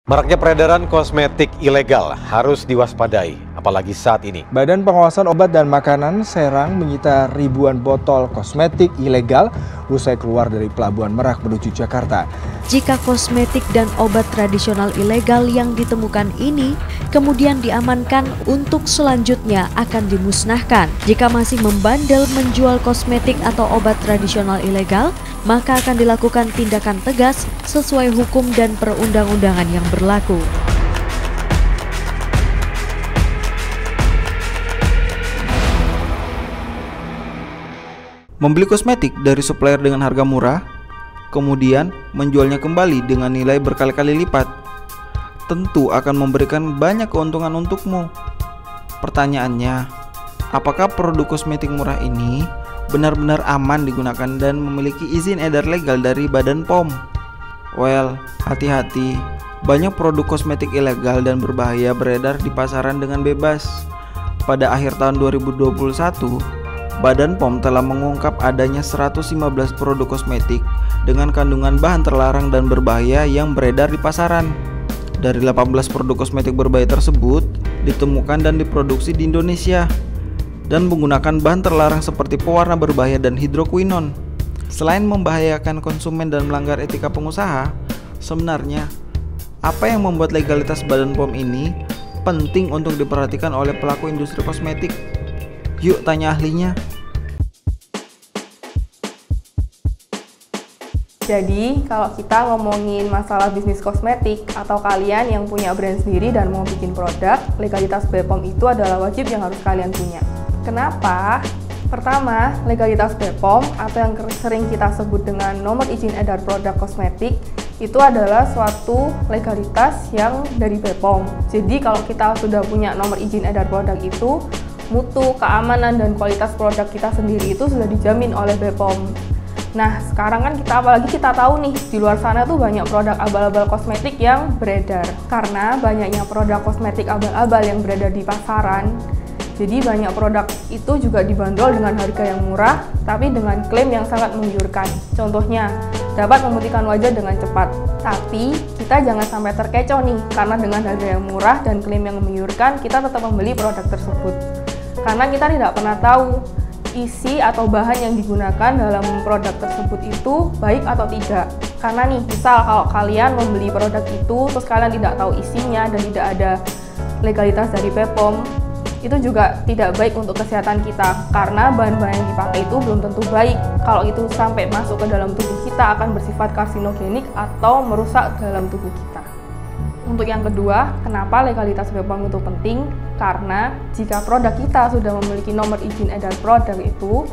Maraknya peredaran kosmetik ilegal harus diwaspadai, apalagi saat ini. Badan Pengawasan Obat dan Makanan Serang menyita ribuan botol kosmetik ilegal usai keluar dari Pelabuhan Merak menuju Jakarta. Jika kosmetik dan obat tradisional ilegal yang ditemukan ini kemudian diamankan untuk selanjutnya akan dimusnahkan. Jika masih membandel menjual kosmetik atau obat tradisional ilegal, maka akan dilakukan tindakan tegas sesuai hukum dan perundang-undangan yang berlaku. Membeli kosmetik dari supplier dengan harga murah, kemudian menjualnya kembali dengan nilai berkali-kali lipat, tentu akan memberikan banyak keuntungan untukmu. Pertanyaannya, apakah produk kosmetik murah ini benar-benar aman digunakan dan memiliki izin edar legal dari Badan POM? Well, hati-hati, banyak produk kosmetik ilegal dan berbahaya beredar di pasaran dengan bebas. Pada akhir tahun 2021, Badan POM telah mengungkap adanya 115 produk kosmetik dengan kandungan bahan terlarang dan berbahaya yang beredar di pasaran. Dari 18 produk kosmetik berbahaya tersebut ditemukan dan diproduksi di Indonesia dan menggunakan bahan terlarang seperti pewarna berbahaya dan hidrokuinon. Selain membahayakan konsumen dan melanggar etika pengusaha, sebenarnya apa yang membuat legalitas Badan POM ini penting untuk diperhatikan oleh pelaku industri kosmetik? Yuk tanya ahlinya. Jadi kalau kita ngomongin masalah bisnis kosmetik atau kalian yang punya brand sendiri dan mau bikin produk, legalitas BPOM itu adalah wajib yang harus kalian punya. Kenapa? Pertama, legalitas BPOM atau yang sering kita sebut dengan nomor izin edar produk kosmetik itu adalah suatu legalitas yang dari BPOM. Jadi kalau kita sudah punya nomor izin edar produk itu, mutu, keamanan, dan kualitas produk kita sendiri itu sudah dijamin oleh BPOM. Nah, sekarang kan apalagi kita tahu nih, di luar sana tuh banyak produk abal-abal kosmetik yang beredar. Karena banyaknya produk kosmetik abal-abal yang beredar di pasaran, jadi banyak produk itu juga dibanderol dengan harga yang murah, tapi dengan klaim yang sangat menggiurkan. Contohnya, dapat memutihkan wajah dengan cepat. Tapi, kita jangan sampai terkecoh nih, karena dengan harga yang murah dan klaim yang menggiurkan, kita tetap membeli produk tersebut. Karena kita tidak pernah tahu isi atau bahan yang digunakan dalam produk tersebut itu baik atau tidak. Karena nih, misal kalau kalian membeli produk itu terus kalian tidak tahu isinya dan tidak ada legalitas dari BPOM, itu juga tidak baik untuk kesehatan kita, karena bahan-bahan yang dipakai itu belum tentu baik. Kalau itu sampai masuk ke dalam tubuh kita akan bersifat karsinogenik atau merusak dalam tubuh kita. Untuk yang kedua, kenapa legalitas BPOM itu penting? Karena jika produk kita sudah memiliki nomor izin edar produk itu,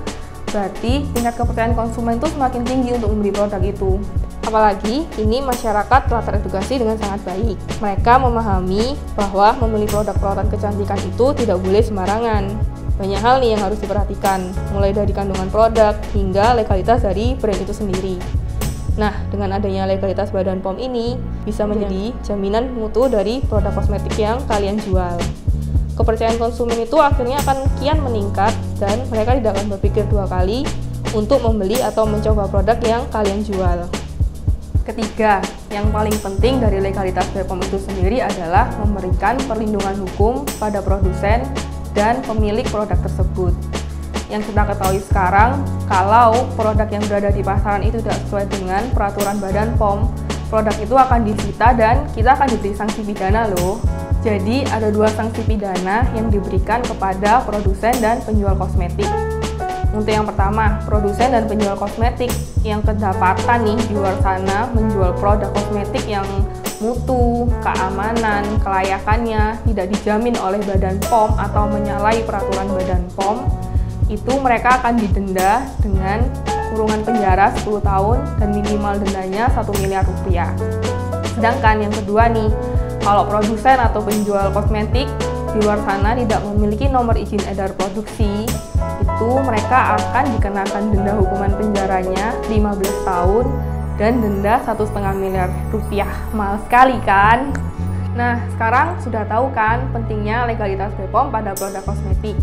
berarti tingkat kepercayaan konsumen itu semakin tinggi untuk membeli produk itu. Apalagi kini masyarakat telah teredukasi dengan sangat baik. Mereka memahami bahwa membeli produk perawatan kecantikan itu tidak boleh sembarangan. Banyak hal nih yang harus diperhatikan, mulai dari kandungan produk hingga legalitas dari brand itu sendiri. Nah, dengan adanya legalitas Badan POM ini bisa menjadi jaminan mutu dari produk kosmetik yang kalian jual. Kepercayaan konsumen itu akhirnya akan kian meningkat dan mereka tidak akan berpikir dua kali untuk membeli atau mencoba produk yang kalian jual. Ketiga, yang paling penting dari legalitas BPOM itu sendiri adalah memberikan perlindungan hukum pada produsen dan pemilik produk tersebut. Yang kita ketahui sekarang, kalau produk yang berada di pasaran itu tidak sesuai dengan peraturan Badan POM, produk itu akan disita dan kita akan diberi sanksi pidana loh. Jadi ada dua sanksi pidana yang diberikan kepada produsen dan penjual kosmetik. Untuk yang pertama, produsen dan penjual kosmetik yang kedapatan nih di luar sana menjual produk kosmetik yang mutu, keamanan, kelayakannya tidak dijamin oleh Badan POM atau menyalahi peraturan Badan POM, itu mereka akan didenda dengan kurungan penjara 10 tahun dan minimal dendanya 1 miliar rupiah. Sedangkan yang kedua nih, kalau produsen atau penjual kosmetik di luar sana tidak memiliki nomor izin edar produksi, itu mereka akan dikenakan denda hukuman penjaranya 15 tahun dan denda 1,5 miliar rupiah. Mahal sekali kan? Nah, sekarang sudah tahu kan pentingnya legalitas BPOM pada produk kosmetik.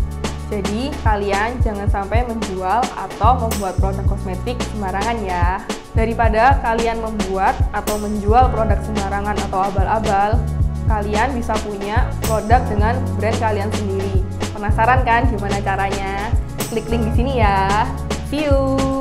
Jadi, kalian jangan sampai menjual atau membuat produk kosmetik sembarangan ya. Daripada kalian membuat atau menjual produk sembarangan atau abal-abal, kalian bisa punya produk dengan brand kalian sendiri. Penasaran kan gimana caranya? Klik link di sini ya. See you!